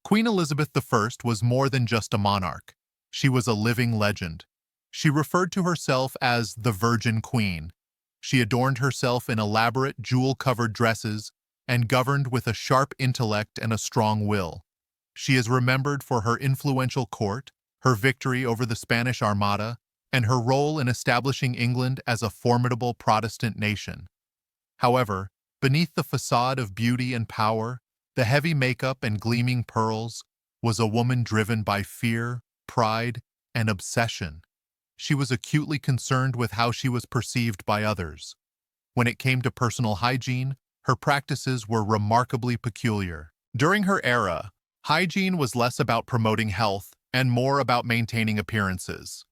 Queen Elizabeth I was more than just a monarch. She was a living legend. She referred to herself as the Virgin Queen. She adorned herself in elaborate jewel-covered dresses and governed with a sharp intellect and a strong will. She is remembered for her influential court, her victory over the Spanish Armada, and her role in establishing England as a formidable Protestant nation. However, beneath the facade of beauty and power, the heavy makeup and gleaming pearls, was a woman driven by fear, pride, and obsession. She was acutely concerned with how she was perceived by others. When it came to personal hygiene, her practices were remarkably peculiar. During her era, hygiene was less about promoting health and more about maintaining appearances.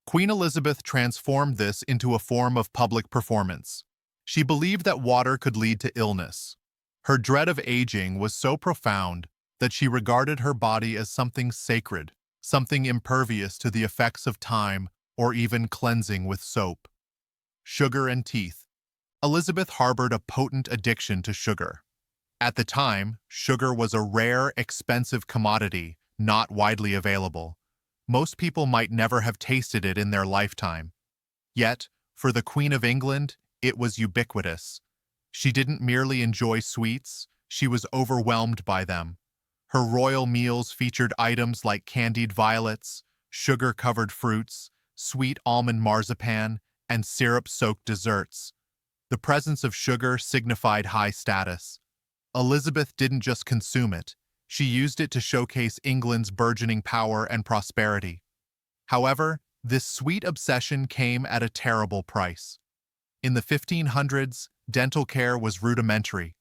Queen Elizabeth transformed this into a form of public performance. She believed that water could lead to illness. Her dread of aging was so profound that she regarded her body as something sacred, something impervious to the effects of time or even cleansing with soap. Sugar and teeth. Elizabeth harbored a potent addiction to sugar. At the time, sugar was a rare, expensive commodity, not widely available. Most people might never have tasted it in their lifetime. Yet, for the Queen of England, it was ubiquitous. She didn't merely enjoy sweets, she was overwhelmed by them. Her royal meals featured items like candied violets, sugar-covered fruits, sweet almond marzipan, and syrup-soaked desserts. The presence of sugar signified high status. Elizabeth didn't just consume it, she used it to showcase England's burgeoning power and prosperity. However, this sweet obsession came at a terrible price. In the 1500s, dental care was rudimentary.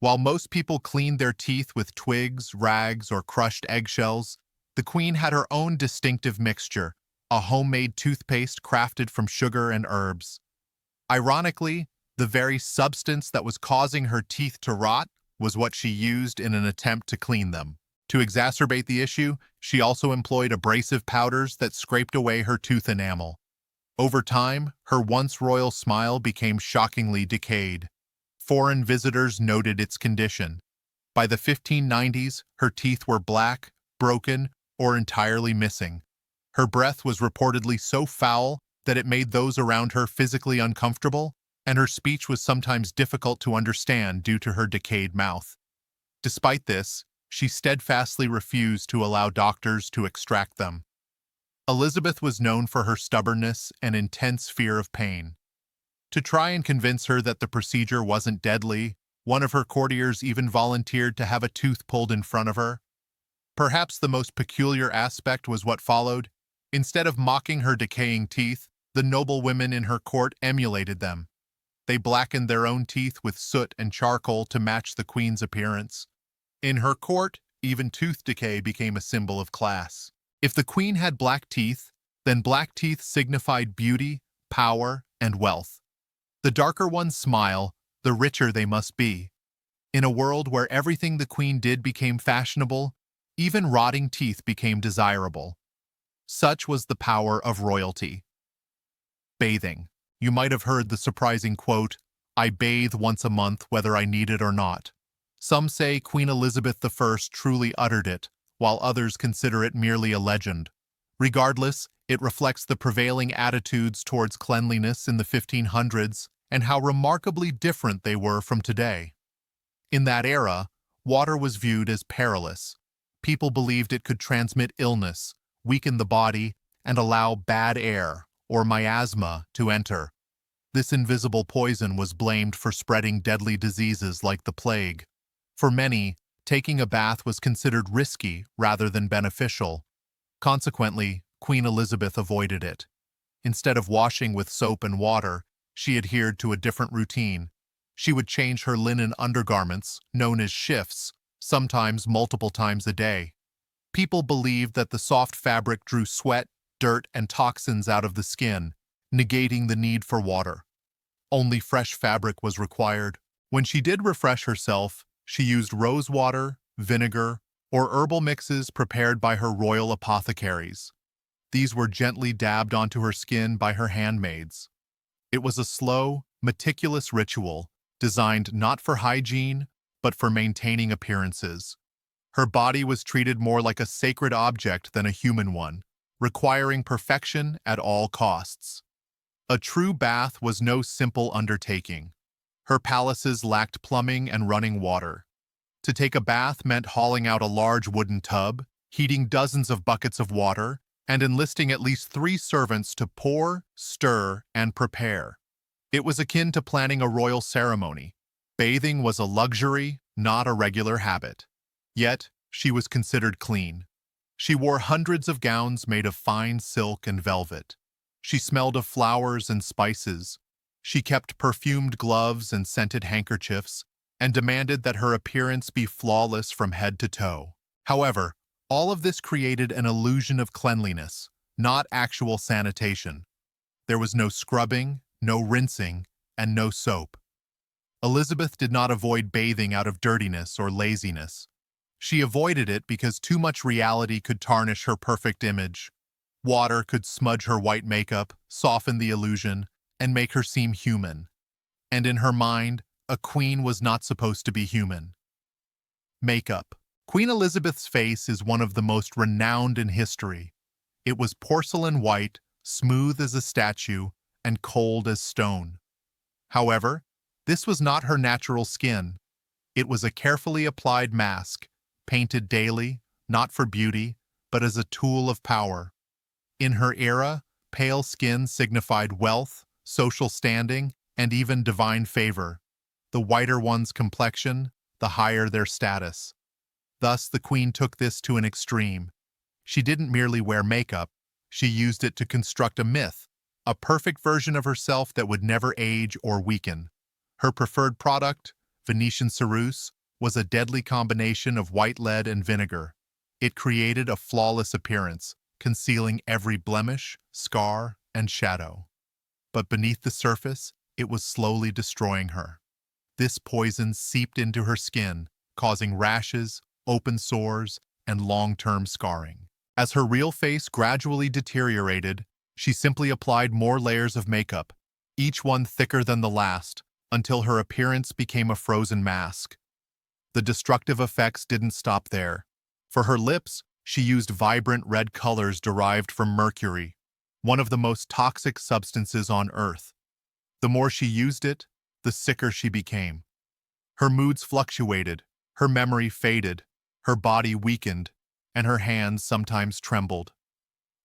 While most people cleaned their teeth with twigs, rags, or crushed eggshells, the Queen had her own distinctive mixture, a homemade toothpaste crafted from sugar and herbs. Ironically, the very substance that was causing her teeth to rot was what she used in an attempt to clean them. To exacerbate the issue, she also employed abrasive powders that scraped away her tooth enamel. Over time, her once royal smile became shockingly decayed. Foreign visitors noted its condition. By the 1590s, her teeth were black, broken, or entirely missing. Her breath was reportedly so foul that it made those around her physically uncomfortable, and her speech was sometimes difficult to understand due to her decayed mouth. Despite this, she steadfastly refused to allow doctors to extract them. Elizabeth was known for her stubbornness and intense fear of pain. To try and convince her that the procedure wasn't deadly, one of her courtiers even volunteered to have a tooth pulled in front of her. Perhaps the most peculiar aspect was what followed. Instead of mocking her decaying teeth, the noble women in her court emulated them. They blackened their own teeth with soot and charcoal to match the Queen's appearance. In her court, even tooth decay became a symbol of class. If the Queen had black teeth, then black teeth signified beauty, power, and wealth. The darker ones smile, the richer they must be. In a world where everything the Queen did became fashionable, even rotting teeth became desirable. Such was the power of royalty. Bathing. You might have heard the surprising quote, "I bathe once a month whether I need it or not." Some say Queen Elizabeth I truly uttered it, while others consider it merely a legend. Regardless, it reflects the prevailing attitudes towards cleanliness in the 1500s and how remarkably different they were from today. In that era, water was viewed as perilous. People believed it could transmit illness, weaken the body, and allow bad air, or miasma, to enter. This invisible poison was blamed for spreading deadly diseases like the plague. For many, taking a bath was considered risky rather than beneficial. Consequently, Queen Elizabeth avoided it. Instead of washing with soap and water, she adhered to a different routine. She would change her linen undergarments, known as shifts, sometimes multiple times a day. People believed that the soft fabric drew sweat, dirt, and toxins out of the skin, negating the need for water. Only fresh fabric was required. When she did refresh herself, she used rose water, vinegar, or herbal mixes prepared by her royal apothecaries. These were gently dabbed onto her skin by her handmaids. It was a slow, meticulous ritual designed not for hygiene, but for maintaining appearances. Her body was treated more like a sacred object than a human one, requiring perfection at all costs. A true bath was no simple undertaking. Her palaces lacked plumbing and running water. To take a bath meant hauling out a large wooden tub, heating dozens of buckets of water, and enlisting at least 3 servants to pour, stir, and prepare. It was akin to planning a royal ceremony. Bathing was a luxury, not a regular habit. Yet, she was considered clean. She wore hundreds of gowns made of fine silk and velvet. She smelled of flowers and spices. She kept perfumed gloves and scented handkerchiefs, and demanded that her appearance be flawless from head to toe. However, all of this created an illusion of cleanliness, not actual sanitation. There was no scrubbing, no rinsing, and no soap. Elizabeth did not avoid bathing out of dirtiness or laziness. She avoided it because too much reality could tarnish her perfect image. Water could smudge her white makeup, soften the illusion, and make her seem human. And in her mind, a queen was not supposed to be human. Makeup. Queen Elizabeth's face is one of the most renowned in history. It was porcelain white, smooth as a statue, and cold as stone. However, this was not her natural skin. It was a carefully applied mask, painted daily, not for beauty, but as a tool of power. In her era, pale skin signified wealth, social standing, and even divine favor. The whiter one's complexion, the higher their status. Thus, the queen took this to an extreme. She didn't merely wear makeup, she used it to construct a myth, a perfect version of herself that would never age or weaken. Her preferred product, Venetian ceruse, was a deadly combination of white lead and vinegar. It created a flawless appearance, concealing every blemish, scar, and shadow. But beneath the surface, it was slowly destroying her. This poison seeped into her skin, causing rashes, open sores, and long-term scarring. As her real face gradually deteriorated, she simply applied more layers of makeup, each one thicker than the last, until her appearance became a frozen mask. The destructive effects didn't stop there. For her lips, she used vibrant red colors derived from mercury, one of the most toxic substances on Earth. The more she used it, the sicker she became. Her moods fluctuated, her memory faded, her body weakened, and her hands sometimes trembled.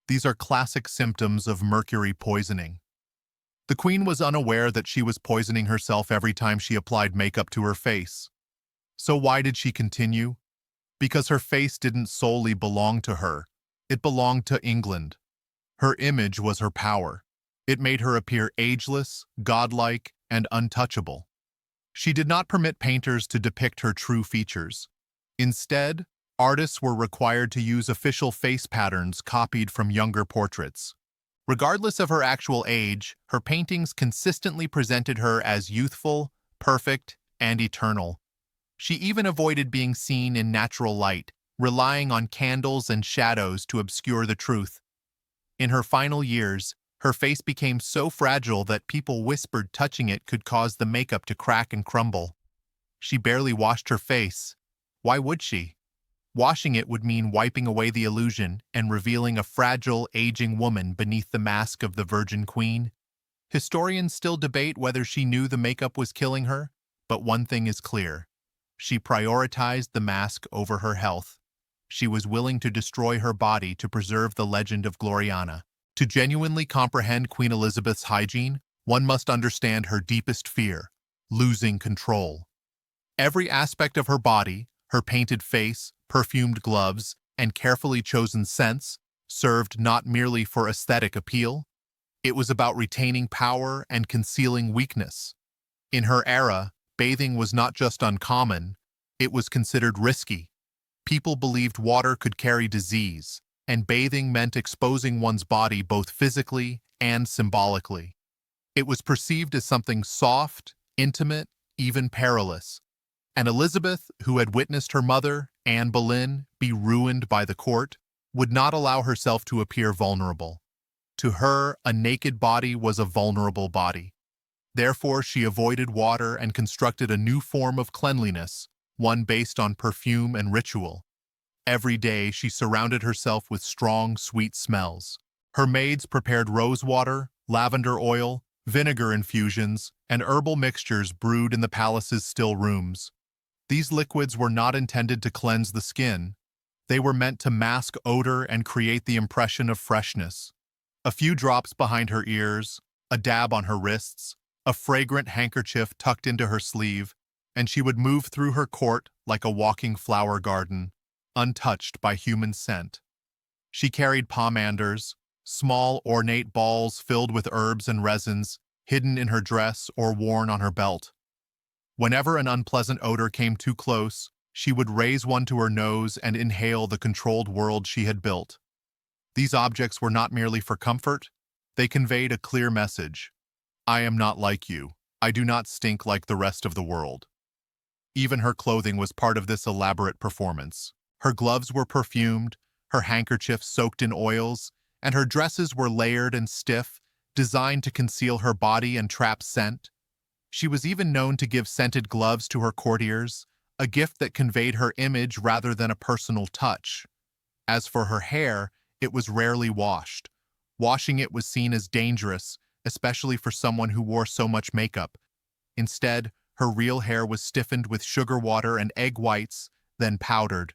These are classic symptoms of mercury poisoning. The queen was unaware that she was poisoning herself every time she applied makeup to her face. So why did she continue? Because her face didn't solely belong to her. It belonged to England. Her image was her power. It made her appear ageless, godlike, and untouchable. She did not permit painters to depict her true features. Instead, artists were required to use official face patterns copied from younger portraits. Regardless of her actual age, her paintings consistently presented her as youthful, perfect, and eternal. She even avoided being seen in natural light, relying on candles and shadows to obscure the truth. In her final years, her face became so fragile that people whispered touching it could cause the makeup to crack and crumble. She barely washed her face. Why would she? Washing it would mean wiping away the illusion and revealing a fragile, aging woman beneath the mask of the Virgin Queen. Historians still debate whether she knew the makeup was killing her, but one thing is clear. She prioritized the mask over her health. She was willing to destroy her body to preserve the legend of Gloriana. To genuinely comprehend Queen Elizabeth's hygiene, one must understand her deepest fear: losing control. Every aspect of her body, her painted face, perfumed gloves, and carefully chosen scents, served not merely for aesthetic appeal. It was about retaining power and concealing weakness. In her era, bathing was not just uncommon, it was considered risky. People believed water could carry disease, and bathing meant exposing one's body both physically and symbolically. It was perceived as something soft, intimate, even perilous. And Elizabeth, who had witnessed her mother, Anne Boleyn, be ruined by the court, would not allow herself to appear vulnerable. To her, a naked body was a vulnerable body. Therefore, she avoided water and constructed a new form of cleanliness, one based on perfume and ritual. Every day, she surrounded herself with strong, sweet smells. Her maids prepared rose water, lavender oil, vinegar infusions, and herbal mixtures brewed in the palace's still rooms. These liquids were not intended to cleanse the skin. They were meant to mask odor and create the impression of freshness. A few drops behind her ears, a dab on her wrists, a fragrant handkerchief tucked into her sleeve, and she would move through her court like a walking flower garden, untouched by human scent. She carried pomanders, small ornate balls filled with herbs and resins, hidden in her dress or worn on her belt. Whenever an unpleasant odor came too close, she would raise one to her nose and inhale the controlled world she had built. These objects were not merely for comfort, they conveyed a clear message. I am not like you. I do not stink like the rest of the world. Even her clothing was part of this elaborate performance. Her gloves were perfumed, her handkerchiefs soaked in oils, and her dresses were layered and stiff, designed to conceal her body and trap scent. She was even known to give scented gloves to her courtiers, a gift that conveyed her image rather than a personal touch. As for her hair, it was rarely washed. Washing it was seen as dangerous, especially for someone who wore so much makeup. Instead, her real hair was stiffened with sugar water and egg whites, then powdered.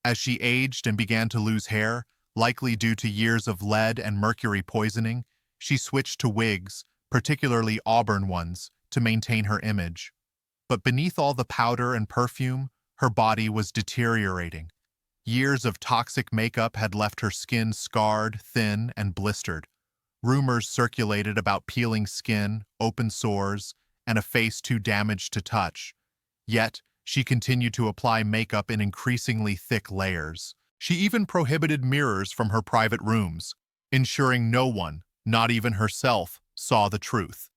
As she aged and began to lose hair, likely due to years of lead and mercury poisoning, she switched to wigs, particularly auburn ones, to maintain her image. But beneath all the powder and perfume, her body was deteriorating. Years of toxic makeup had left her skin scarred, thin, and blistered. Rumors circulated about peeling skin, open sores, and a face too damaged to touch. Yet, she continued to apply makeup in increasingly thick layers. She even prohibited mirrors from her private rooms, ensuring no one, not even herself, saw the truth.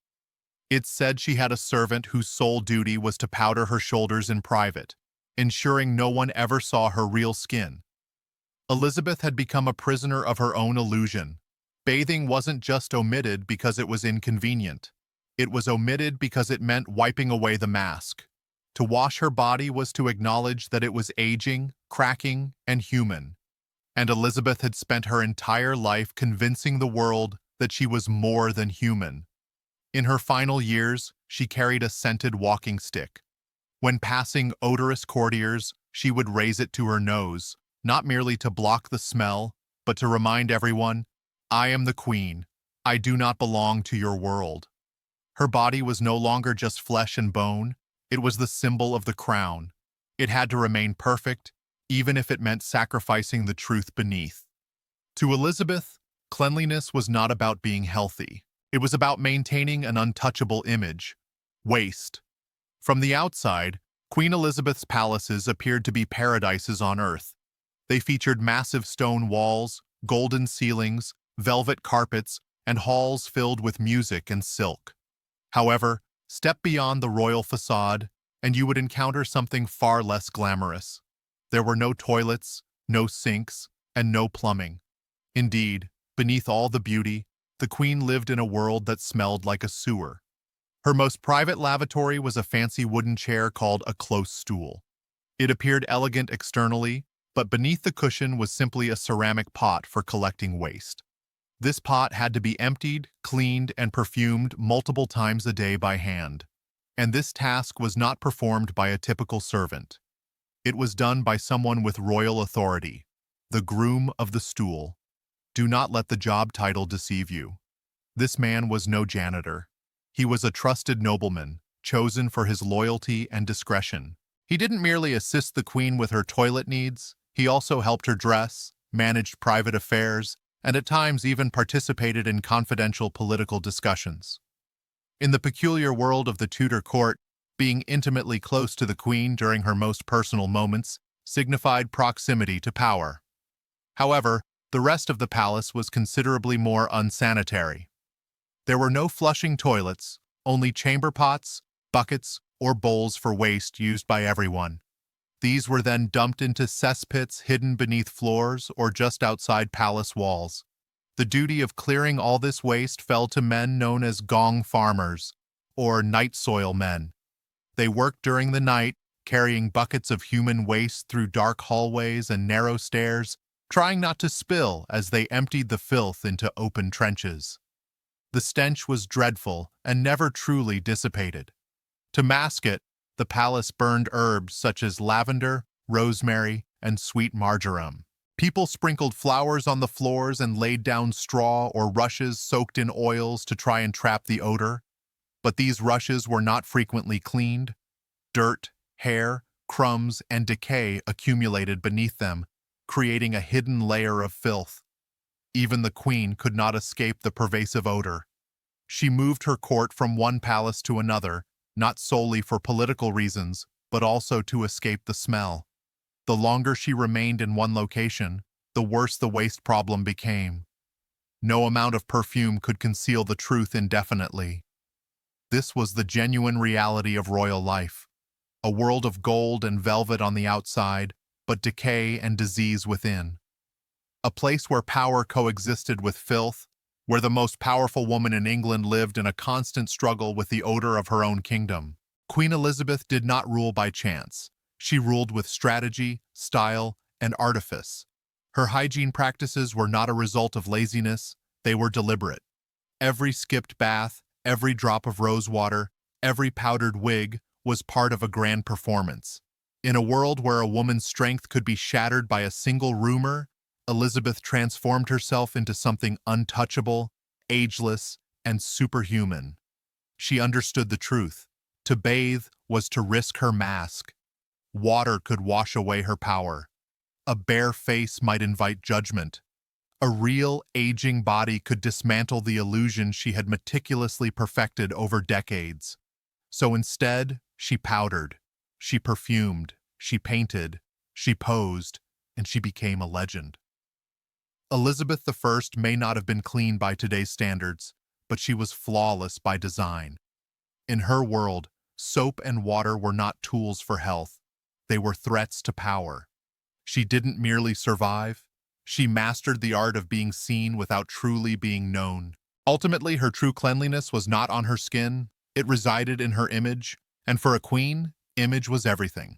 It's said she had a servant whose sole duty was to powder her shoulders in private, ensuring no one ever saw her real skin. Elizabeth had become a prisoner of her own illusion. Bathing wasn't just omitted because it was inconvenient. It was omitted because it meant wiping away the mask. To wash her body was to acknowledge that it was aging, cracking, and human. And Elizabeth had spent her entire life convincing the world that she was more than human. In her final years, she carried a scented walking stick. When passing odorous courtiers, she would raise it to her nose, not merely to block the smell, but to remind everyone, I am the queen. I do not belong to your world. Her body was no longer just flesh and bone. It was the symbol of the crown. It had to remain perfect, even if it meant sacrificing the truth beneath. To Elizabeth, cleanliness was not about being healthy. It was about maintaining an untouchable image. Waste. From the outside, Queen Elizabeth's palaces appeared to be paradises on earth. They featured massive stone walls, golden ceilings, velvet carpets, and halls filled with music and silk. However, step beyond the royal facade, and you would encounter something far less glamorous. There were no toilets, no sinks, and no plumbing. Indeed, beneath all the beauty, the queen lived in a world that smelled like a sewer. Her most private lavatory was a fancy wooden chair called a close stool. It appeared elegant externally, but beneath the cushion was simply a ceramic pot for collecting waste. This pot had to be emptied, cleaned, and perfumed multiple times a day by hand. And this task was not performed by a typical servant. It was done by someone with royal authority, the groom of the stool. Do not let the job title deceive you. This man was no janitor. He was a trusted nobleman, chosen for his loyalty and discretion. He didn't merely assist the queen with her toilet needs, he also helped her dress, managed private affairs, and at times even participated in confidential political discussions. In the peculiar world of the Tudor court, being intimately close to the queen during her most personal moments signified proximity to power. However, the rest of the palace was considerably more unsanitary. There were no flushing toilets, only chamber pots, buckets, or bowls for waste used by everyone. These were then dumped into cesspits hidden beneath floors or just outside palace walls. The duty of clearing all this waste fell to men known as gong farmers, or night soil men. They worked during the night, carrying buckets of human waste through dark hallways and narrow stairs, trying not to spill as they emptied the filth into open trenches. The stench was dreadful and never truly dissipated. To mask it, the palace burned herbs such as lavender, rosemary, and sweet marjoram. People sprinkled flowers on the floors and laid down straw or rushes soaked in oils to try and trap the odor. But these rushes were not frequently cleaned. Dirt, hair, crumbs, and decay accumulated beneath them, creating a hidden layer of filth. Even the queen could not escape the pervasive odor. She moved her court from one palace to another, not solely for political reasons, but also to escape the smell. The longer she remained in one location, the worse the waste problem became. No amount of perfume could conceal the truth indefinitely. This was the genuine reality of royal life. A world of gold and velvet on the outside, but decay and disease within. A place where power coexisted with filth, where the most powerful woman in England lived in a constant struggle with the odor of her own kingdom. Queen Elizabeth did not rule by chance. She ruled with strategy, style, and artifice. Her hygiene practices were not a result of laziness, they were deliberate. Every skipped bath, every drop of rose water, every powdered wig was part of a grand performance. In a world where a woman's strength could be shattered by a single rumor, Elizabeth transformed herself into something untouchable, ageless, and superhuman. She understood the truth. To bathe was to risk her mask. Water could wash away her power. A bare face might invite judgment. A real, aging body could dismantle the illusion she had meticulously perfected over decades. So instead, she powdered, she perfumed, she painted, she posed, and she became a legend. Elizabeth I may not have been clean by today's standards, but she was flawless by design. In her world, soap and water were not tools for health. They were threats to power. She didn't merely survive. She mastered the art of being seen without truly being known. Ultimately, her true cleanliness was not on her skin. It resided in her image. And for a queen, image was everything.